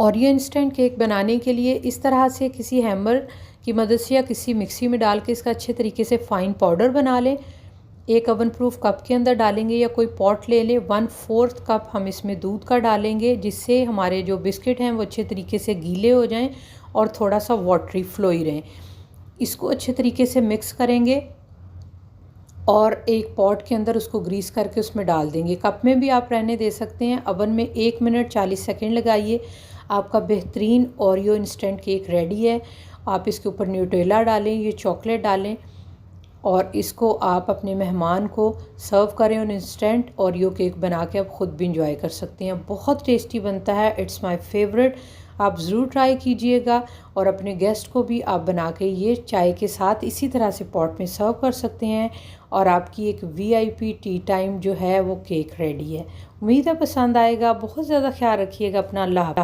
Oreo instant cake बनाने के लिए इस तरह से किसी हैमर की मदद से या किसी मिक्सी में डाल के इसका अच्छे तरीके से फ़ाइन पाउडर बना लें। एक ओवन प्रूफ कप के अंदर डालेंगे या कोई पॉट ले लें। 1/4 कप हम इसमें दूध का डालेंगे, जिससे हमारे जो बिस्किट हैं वो अच्छे तरीके से गीले हो जाएं और थोड़ा सा वाटरी फ्लोई रहें। इसको अच्छे तरीके से मिक्स करेंगे और एक पॉट के अंदर उसको ग्रीस करके उसमें डाल देंगे। कप में भी आप रहने दे सकते हैं। ओवन में 1 मिनट 40 सेकंड लगाइए। आपका बेहतरीन ओरियो इंस्टेंट केक रेडी है। आप इसके ऊपर न्यूटेला डालें, ये चॉकलेट डालें और इसको आप अपने मेहमान को सर्व करें और इंस्टेंट ओरियो केक बना के आप ख़ुद भी इंजॉय कर सकते हैं। बहुत टेस्टी बनता है, इट्स माय फेवरेट। आप ज़रूर ट्राई कीजिएगा और अपने गेस्ट को भी आप बना के ये चाय के साथ इसी तरह से पॉट में सर्व कर सकते हैं और आपकी एक वीआईपी टी टाइम जो है वो केक रेडी है। उम्मीद है पसंद आएगा। बहुत ज़्यादा ख्याल रखिएगा अपना। अल्लाह।